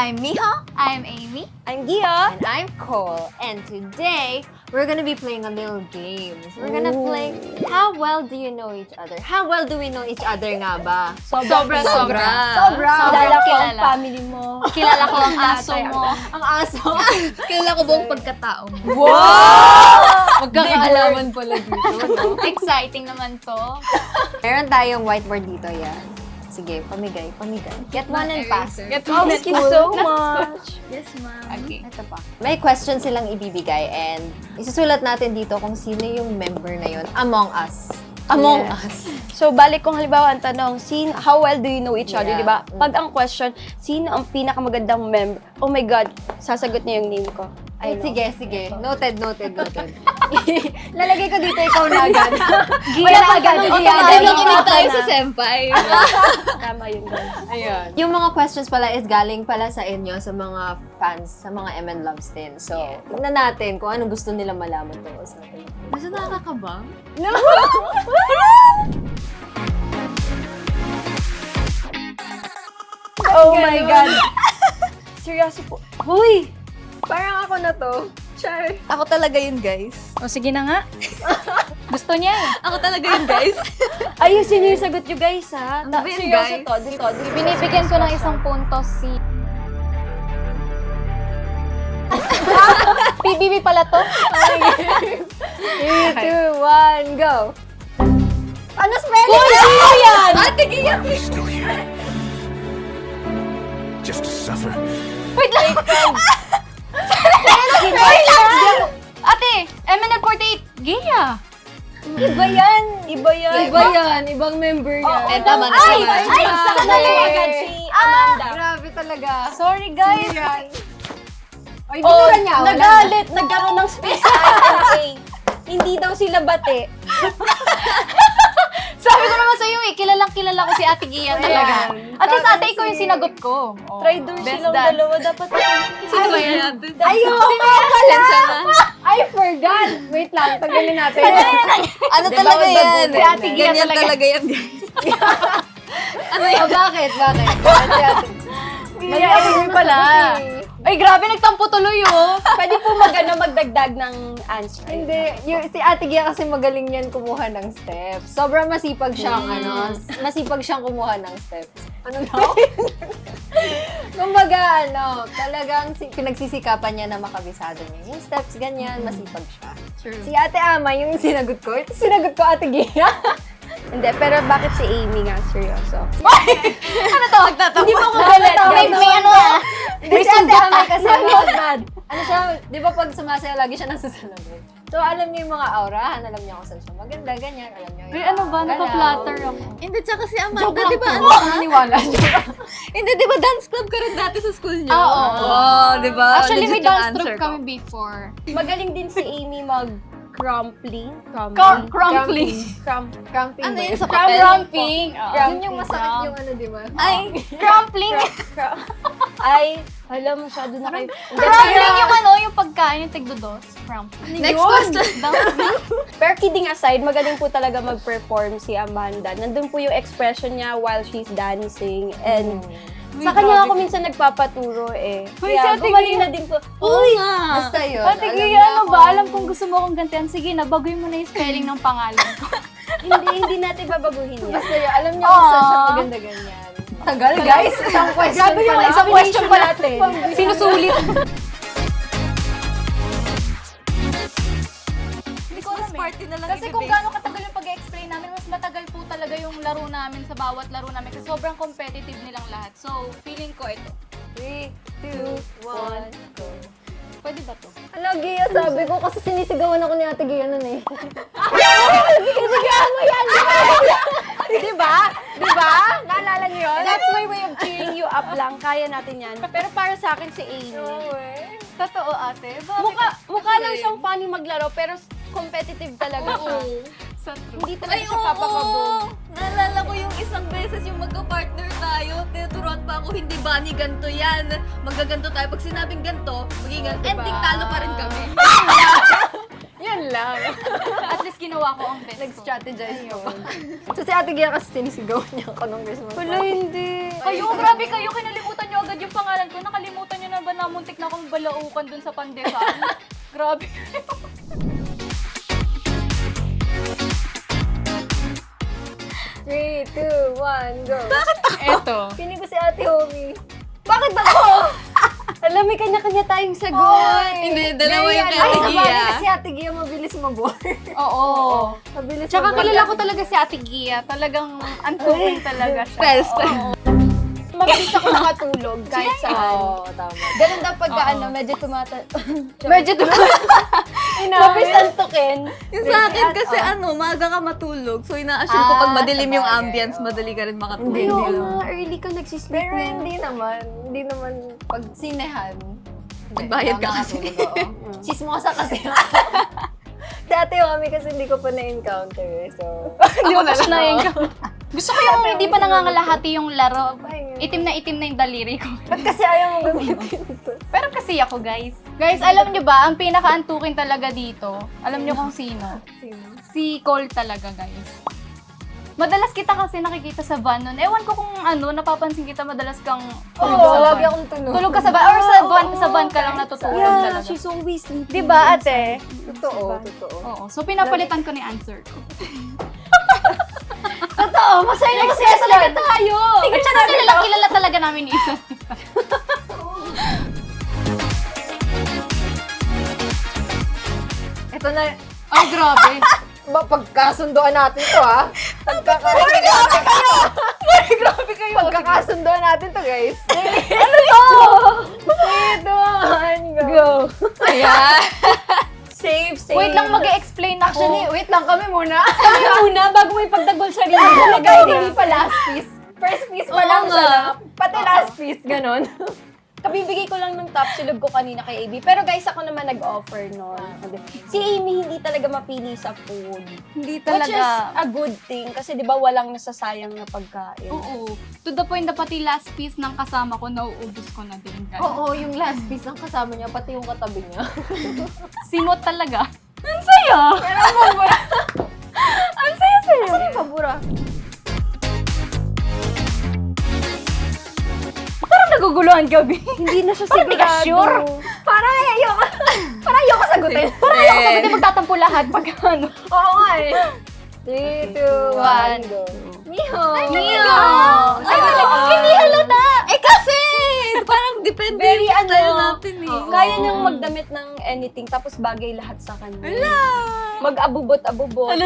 I'm Miho. I'm Amy. I'm Gia. And I'm Cole. And today, we're gonna be playing a little game. We're gonna play How Well Do You Know Each Other? How well do we know each other nga ba? Sobra. Kilala ko ang kilala. family mo. Kilala ko ang aso mo. Ang aso. Kilala ko buong pagkatao mo. Wow! Magkakaalaman pala dito, no? Exciting naman to. Meron tayong whiteboard dito, yan. Sige, pamigay. Get one and pass. Get Thank you so much. Yes, ma'am. Okay. Ito pa. May question silang ibibigay and isusulat natin dito kung sino yung member na yun among us. Among us. So, balik kung halimbawa ang tanong, how well do you know each other, Yeah. di ba? Pag ang question, sino ang pinakamagandang member? Oh my God, sasagot niya yung name ko. Ay, sige. Noted. Lalagay ko dito ikaw na agad. Wala pa agad. Kinig tayo sa senpai. Tama yun, guys. Ayun. Yung mga questions pala is galing pala sa inyo, sa mga fans, sa mga MN Loves din. So, tignan natin kung anong gusto nila malaman tungkol sa atin. Basta nakakabang? No! Oh my God. Seryoso po. Hoy! Parang ako na to. Char. Ako talaga yun, guys. O, sige na nga. Gusto niya eh. Ako talaga yun, guys. Ayusin niyo yung sagot niyo, guys, ha? Ano ba yun, Seryoso guys? to. Dito. Binibigyan ko ng isang punto si... PBB pala to? 3, 2, 1, go! Ano spelling? Sino yan? Ate, giyak! Are we still here? Just to suffer? Wait lang! Ate, MNL48, Gia! Iba yan. Iba yan. Ibang member yan. Oo, tama na, Ay! tama. Ay! Sandali agad si Amanda. Grabe talaga. Sorry, guys. Ay, binura niya. Wala na. Nagalit. Nagkaroon ng space sa INA. Hindi daw sila bate. Sabi ko naman sa'yo eh, kilala ko si Ate Gia talaga. Ayan. At least ate, ikaw yung sinagot ko. Oh. Traitor silang dalawa. Dapat Sino ba yan? Ayun! Sino yan pala? I forgot! Wait lang, tagalin natin. Ano Di ba, talaga yan? Si Ate Gia Ganyan talaga. talaga yan, guys. Oh, bakit? Amy pala. Ay, grabe, nagtampo tuloy oh. Pwede po magdagdag ng answer. Hindi, si Ate Gia kasi magaling yan kumuha ng steps. Sobrang masipag siyang, masipag siyang kumuha ng steps. Ano daw? Kumbaga, talagang pinagsisikapan niya na makabisado niya. Yung steps, ganyan, masipag siya. True. Si Ate Ama, yung sinagot ko, ito sinagot ko Ate Gia. Hindi, pero bakit si Amy nga? Seryoso. Ano to? Magtatampo. Hindi mo ako galit. May ano ah. Hindi si Ate Ama kasi, ano siya, di ba pag sumasayaw, lagi siya nasasalabit. So, alam niyo yung mga aurahan, alam niyo kung saan siya maganda, ganyan, alam niyo. Ay, ano ba? Napa-flatter ako. Hindi, tsaka si Joke Amanda, lang di ba? po. Naniniwala siya. Hindi, di ba dance club ka rin dati sa school niyo? Oo. Oo, di ba? Actually, may Legit yung dance answer troupe ko. kami before. Magaling din si Amy mag-crumpling. Crumpling. Cramping Ano ba yun yun? sa papel? Crumpling. Yun yung masakit yung ano, di ba? Ay, Crumpling. Ay, alam, masyado na kayo. Crumpling yung ano, yung pagkain, yung tigdodos. Crumpling. next question. Pero kidding aside, magaling po talaga mag-perform si Amanda. Nandun po yung expression niya while she's dancing. And sa kanya ako minsan nagpapaturo eh. Hoy, si Kaya Ate gumaling Gia. na din po. Oo nga. Basta yun. Ate alam Gia, niya ano ako. ba? Alam kong gusto mo akong gantihan. Sige na, baguhin mo na yung spelling ng pangalan ko. Hindi natin babaguhin yan. Basta yun, alam niya kung saan siya maganda ganyan. Tagal, guys. Isang question Grabe yung pala. isang question pa natin. Sinusulit. Hindi ko alam Party na lang Kasi kung gaano katagal yung pag-explain namin, mas matagal po talaga yung laro namin sa bawat laro namin kasi sobrang competitive nilang lahat. So, feeling ko ito. 3, 2, 1, go. Pwede ba to? Ano, Gia, sabi ko kasi sinisigawan ako ni Ate Gia nun eh. Diba? Diba? Naalala niyo yun? That's my way of cheering you up lang. Kaya natin yan. Pero para sa akin si Amy. Totoo ate. Mukha lang siyang funny maglaro, pero competitive talaga siya. Sa true. Hindi talaga Ay, siya papakabog. Naalala ko yung isang beses yung magka-partner tayo. Tinuturuan pa ako, hindi ba ni ganito yan? Magaganto tayo. Pag sinabing ganito, magiging ending talo pa rin kami. Yun lang. At least ginawa ginagawa ko ang best ko. Nag-strategize ko. So si Ate Gia kasi sinisigaw niya ako nung Christmas Wala, party. hindi. Kayo, grabe kayo, kinalimutan nyo agad yung pangalan ko. Nakalimutan nyo na ba na muntik na akong balaukan dun sa pandesan? Grabe kayo. Three, two, one, go. Eto. Piling ko si Ate Homi. Bakit ako? Alam, may kanya-kanya tayong sagot. Hindi, dalawa yung kay Ay, Ate sa bagay Gia. kasi Ate Gia mabilis mabore. Oo. Mabilis Tsaka mabore. kilala ko talaga si Ate Gia. Talagang antukin talaga siya. Stress. Mabilis ako nakatulog kahit saan. Oo, tama. Ganun daw pagka medyo Medyo Mabilis antukin. Yung sa akin kasi maaga ka matulog. So ina-assure ko pag madilim yung ambience, madali ka rin makatulog. Hindi, Oo hindi. nga, early ka nagsisleep. Pero hindi naman pag sinehan. Nagbayad ka kasi. Chismosa kasi. Dati kami kasi hindi ko pa na-encounter eh, so... Hindi mo pa siya na-encounter. Gusto ko yung hindi pa nangangalahati yung laro. Itim na yung daliri ko. Ba't kasi ayaw mo gamitin ito? Pero kasi ako, guys. Guys, alam nyo ba, ang pinaka-antukin talaga dito, alam nyo kung sino? Si Cole talaga, guys. Madalas kita kasi nakikita sa van nun. Ewan ko kung napapansin kita, madalas kang tulog Oo, sa lagi van. akong tulog. Tulog ka sa van, or sa van ka lang natutulog Yeah, talaga. she's always sleeping. Diba, ate? Totoo. Oo. So, pinapalitan ko ni answer ko. Totoo, masaya na kasi talaga tayo. At saka kilala talaga namin ni isa. Ito na, Ay, grabe. pagkasunduan natin to ha. Grabe kayo. Pagkakasunduan natin to guys. Ano to? 3, 2, 1, go. Ayan. Safe. Wait lang, mag-explain ako. Actually, wait lang kami muna. Kami muna, bago may pagdagol sarili talaga. Hindi pa last piece. First piece pa lang siya na. Pati last piece, ganon. Kabibigay ko lang ng top silog ko kanina kay AB. Pero guys, ako naman nag-offer nun. Si Amy hindi talaga mapili sa food. Hindi Which is talaga. a good thing. Kasi di ba walang nasasayang na pagkain. Oo. To the point na pati last piece ng kasama ko, nauubos ko na din. Guys. Oo, yung last piece ng kasama niya, pati yung katabi niya. Simot talaga. Ang saya! Pero mabura. Ang saya-saya! Saan yung pabura? Parang naguguluhan ka, Bi. Hindi na siya Parang di ka sure. Parang ayoko sagutin. Parang ayaw ko sabihin magtatampo lahat pag ano. Oo nga eh. 3, 2, 1, go. Miho! Miho! Ay, hindi halata! Eh kasi, parang depende Very yung style ano, natin eh. Kaya niyang magdamit ng anything tapos bagay lahat sa kanya. Mag-abubot-abubot. Ako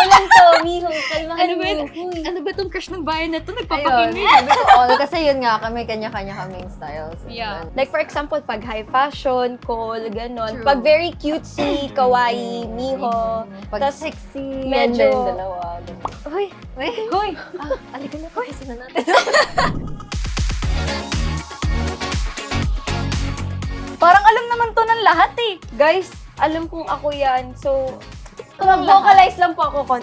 lang to, Miho. Kalmahan mo. Ano ba itong crush ng bayan na ito? Ayun. Nagpapakinig. Sabi ko, kasi yun nga, kami kanya-kanya kaming styles. Yeah. Like for example, pag high fashion, cool, ganon. True. Pag very cutesy, kawaii, Miho. Pag Tas sexy, medyo- and then dalawa. Uy, Hoy! Alika na, pag-isa na natin. Parang alam naman to ng lahat eh. guys, alam kong ako yan. So, mag-vocalize lang po ako.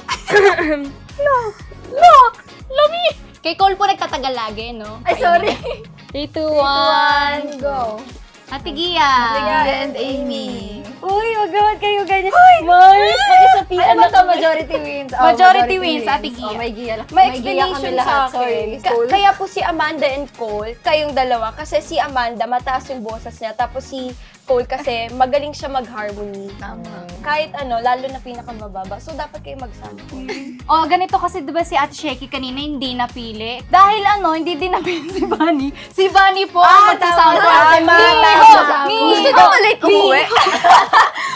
Lami! Kay Cole po nagtatagal lagi, no? Ay, sorry. 3, 2, 1, go. Ate Gia! And Amy. Uy, wag naman kayo ganyan. Mars, mag-isapian Ano na ba to? kami. Majority wins. Majority wins, Ate Gia. Oh, may giya. May May giya explanation kami lahat. sa akin. Sorry. Cole. Kaya po si Amanda and Cole, kayong dalawa, kasi si Amanda, mataas yung boses niya. Tapos si Cole kasi magaling siya mag-harmony. Kahit lalo na pinakamababa. So, dapat kayo magsama. Oh, ganito kasi 'di ba si Ate Sheki kanina hindi napili. Dahil hindi din napili si Bunny. Si Bunny po ang magsasama sa atin. Gusto ko late umuwi.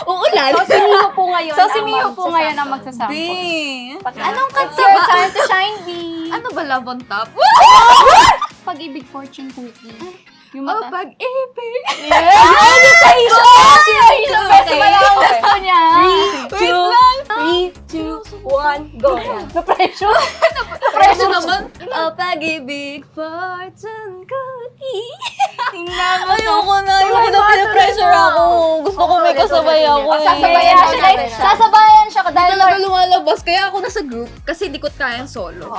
Uulan. So, si Miho po ngayon. So si ang Miho po magsasama. ngayon ang magsasama. Anong It's kanta your ba? time to shine, B. Ano ba, Love on Top? Pag-ibig fortune cookie. Yung Oh, mata. pag-ibig. Best pala ang gusto niya. 3, 2, 1, go. Na-pressure. Pressure naman. Oh, pag-ibig, fortune cookie. Ayoko na pinapressure ako. Gusto ko may kasabay ako eh. Sasabayan Kaya siya, siya, sasabayan siya Hindi dahil talaga lumalabas. Kaya ako nasa group kasi di ko kayang solo.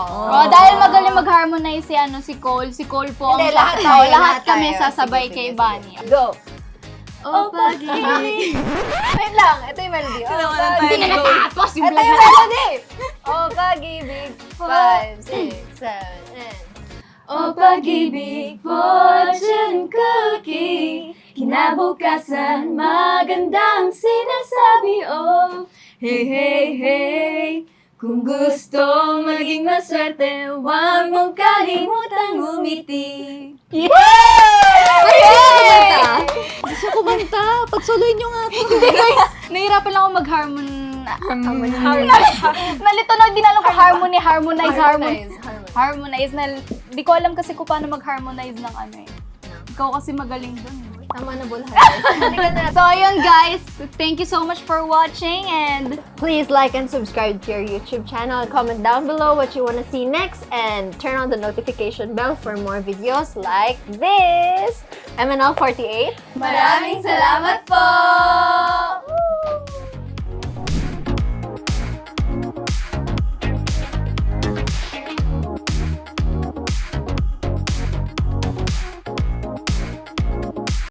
dahil magaling mag-harmonize si Cole. Si Cole po ang Hindi, lahat tayo, lahat lahat kami tayo. sasabay Sige, kay sige, Bunny. Go. O pag-ibig. Wait lang, ito yung melody. O Hindi na Tapos yung Ito yung melody! O pag-ibig. 5, 6, 7, and... O pag-ibig, fortune cookie. Kinabukasan, magandang sinasabi. Oh, hey, hey, hey. Kung gustong maging maswerte, huwag mong kalimutang umiti. Hindi siya kumanta. Pagsoloy niyo nga ito. Nahirapan lang ako Nalito na, di na alam ko harmonize. Di ko alam kasi kung paano mag-harmonize ng ano eh. Ikaw kasi magaling dun. Tama na, Bulhan. So, ayun guys. Thank you so much for watching and Please like and subscribe to your YouTube channel. Comment down below what you want to see next and turn on the notification bell for more videos like this. MNL48. Maraming salamat po!